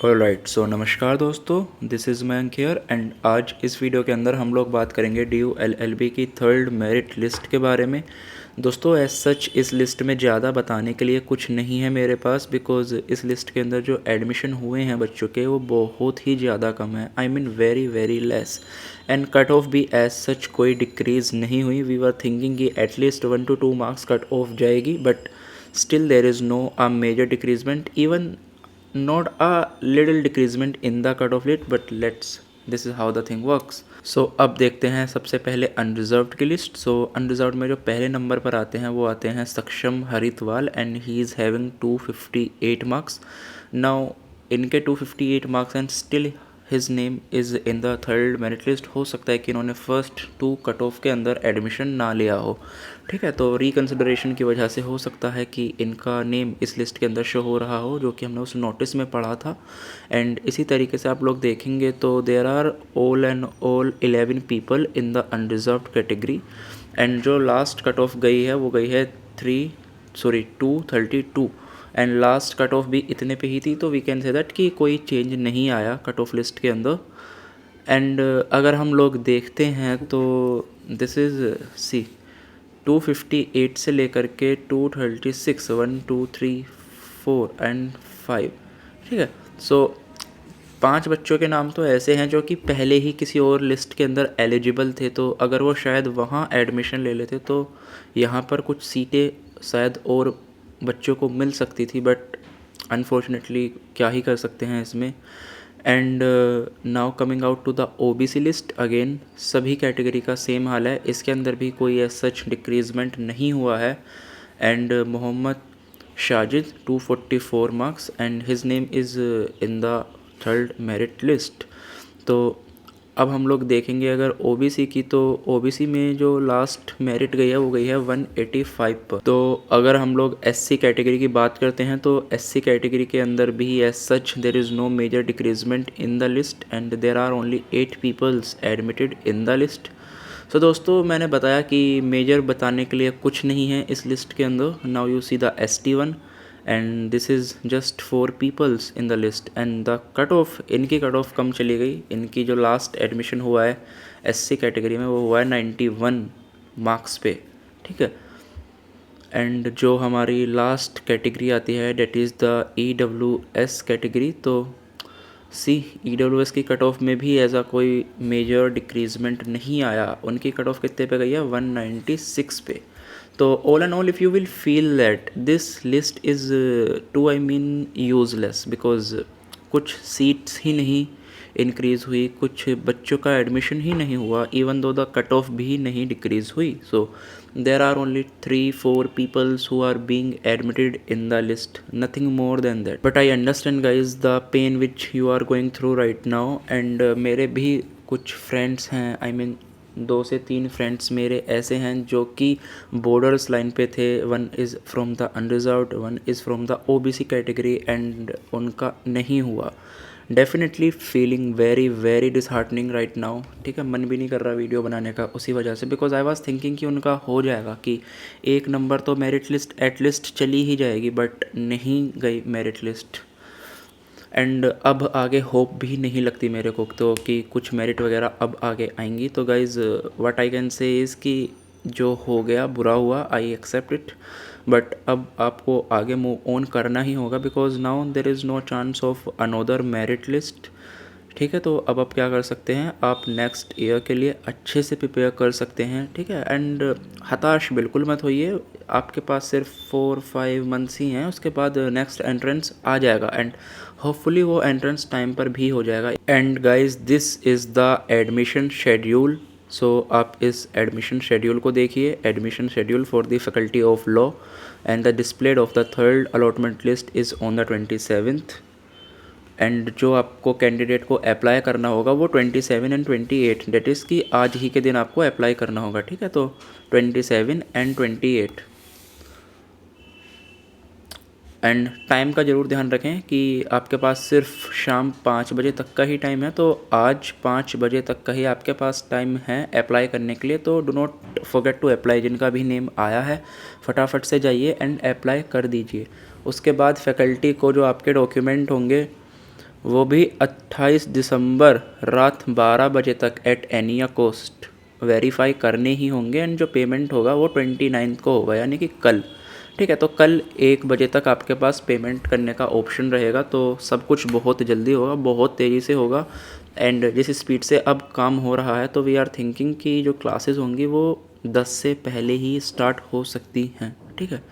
Alright, सो नमस्कार दोस्तों, this is Mayank here and आज इस वीडियो के अंदर हम लोग बात करेंगे DU LLB की थर्ड मेरिट लिस्ट के बारे में। दोस्तों, एज सच इस लिस्ट में ज़्यादा बताने के लिए कुछ नहीं है मेरे पास, बिकॉज इस लिस्ट के अंदर जो एडमिशन हुए हैं बच्चों के वो बहुत ही ज़्यादा कम है। I mean very very less. And cut off भी एज सच कोई डिक्रीज़ नहीं हुई। वी वर थिंकिंग कि at least 1 to 2 marks cut off जाएगी, but still there is no a major decreasement, even not a little decreasement in the cutoff rate, but this is how the thing works. So अब देखते हैं सबसे पहले unreserved की list. सो unreserved में जो पहले नंबर पर आते हैं वो आते हैं Saksham Haritwal and he is having 258 marks. Now इनके 258 marks and still his name is in the third merit list. हो सकता है कि इन्होंने फर्स्ट 2 कट ऑफ के अंदर एडमिशन ना लिया हो, ठीक है। तो रिकन्सिडरेशन की वजह से हो सकता है कि इनका नेम इस लिस्ट के अंदर शो हो रहा हो, जो कि हमने उस नोटिस में पढ़ा था। एंड इसी तरीके से आप लोग देखेंगे तो there are all and all 11 people in the unreserved category. And जो लास्ट कट ऑफ गई है वो गई है 232 एंड लास्ट कट ऑफ भी इतने पे ही थी। तो वी कैन से दैट कि कोई चेंज नहीं आया कट ऑफ लिस्ट के अंदर। एंड अगर हम लोग देखते हैं तो दिस इज़ सी 258 से लेकर के 236 1 2 3 4 एंड 5, ठीक है। सो 5 बच्चों के नाम तो ऐसे हैं जो कि पहले ही किसी और लिस्ट के अंदर एलिजिबल थे, तो अगर वो शायद वहाँ एडमिशन ले लेते तो यहाँ पर कुछ सीटें शायद और बच्चों को मिल सकती थी, बट अनफॉर्चुनेटली क्या ही कर सकते हैं इसमें। And now coming out to the OBC list, again सभी कैटेगरी का सेम हाल है। इसके अंदर भी कोई एज सच डिक्रीजमेंट नहीं हुआ है। And Mohammad Shajid 244 marks and his name is in the third merit list. तो अब हम लोग देखेंगे अगर OBC की, तो OBC में जो लास्ट मेरिट गई है वो गई है 185 पर। तो अगर हम लोग SC कैटेगरी की बात करते हैं तो SC कैटेगरी के अंदर भी as such there is no major decreasement in the list and there are only 8 peoples admitted in the list. So दोस्तों, मैंने बताया कि मेजर बताने के लिए कुछ नहीं है इस लिस्ट के अंदर। Now you see the ST1 and this is just 4 peoples in the list and the cut off, इनकी कट ऑफ कम चली गई। इनकी जो लास्ट एडमिशन हुआ है SC कैटेगरी में वो हुआ है 91 मार्क्स पे, ठीक है। एंड जो हमारी लास्ट कैटेगरी आती है that is the EWS category. तो EWS की कट ऑफ में भी ऐसा कोई मेजर डिक्रीजमेंट नहीं आया। उनकी कट ऑफ कितने पे गई है? 196 पे। तो all and all if you will feel that this list is to I mean useless, because कुछ सीट्स ही नहीं इंक्रीज़ हुई, कुछ बच्चों का एडमिशन ही नहीं हुआ, even though the cut of भी नहीं डिक्रीज़ हुई। सो there are only 3-4 peoples who are being admitted in the list, nothing more than that. But I understand guys the pain which you are going through right now and मेरे भी कुछ friends हैं, I mean 2 से 3 friends मेरे ऐसे हैं जो कि बॉर्डर्स लाइन पे थे। One is from the unreserved, one is from the OBC category and उनका नहीं हुआ। Definitely feeling very very disheartening right now, ठीक है। मन भी नहीं कर रहा वीडियो बनाने का उसी वजह से, बिकॉज आई वॉज थिंकिंग कि उनका हो जाएगा, कि एक नंबर तो मेरिट लिस्ट एटलीस्ट चली ही जाएगी, बट नहीं गई मेरिट लिस्ट। एंड अब आगे होप भी नहीं लगती मेरे को तो कि कुछ मेरिट वगैरह अब आगे आएंगी। तो guys what I can say is कि जो हो गया बुरा हुआ, आई एक्सेप्ट इट, बट अब आपको आगे मूव ऑन करना ही होगा, because now there is no chance of another merit list, ठीक है। तो अब आप क्या कर सकते हैं, आप नेक्स्ट ईयर के लिए अच्छे से प्रिपेयर कर सकते हैं, ठीक है। एंड हताश बिल्कुल मत होइए, आपके पास सिर्फ 4-5 मंथ्स ही हैं, उसके बाद नेक्स्ट एंट्रेंस आ जाएगा एंड होपफुली वो एंट्रेंस टाइम पर भी हो जाएगा। And guys this is the admission schedule. So आप इस एडमिशन शेड्यूल को देखिए, admission schedule for the faculty of law and the displayed of the third allotment list is on the 27th। And जो आपको कैंडिडेट को apply करना होगा वो 27 एंड 28, डेट इज़ कि आज ही के दिन आपको अप्लाई करना होगा, ठीक है। तो 27 एंड 28 एंड टाइम का ज़रूर ध्यान रखें कि आपके पास सिर्फ शाम 5 बजे तक का ही टाइम है। तो आज 5 बजे तक का ही आपके पास टाइम है अप्लाई करने के लिए। तो do not forget to apply. जिनका भी नेम आया है फटाफट से जाइए एंड अप्लाई कर दीजिए। उसके बाद फैकल्टी को जो आपके डॉक्यूमेंट होंगे वो भी 28 दिसंबर रात 12 बजे तक एट एनिया कोस्ट वेरीफाई करने ही होंगे। एंड जो पेमेंट होगा वो 29 को होगा, यानी कि कल। ठीक है, तो कल 1 बजे तक आपके पास पेमेंट करने का ऑप्शन रहेगा। तो सब कुछ बहुत जल्दी होगा, बहुत तेज़ी से होगा। एंड जिस स्पीड से अब काम हो रहा है, तो वी आर थिंकिंग कि जो क्लासेस होंगी वो 10 से पहले ही स्टार्ट हो सकती हैं। ठीक है।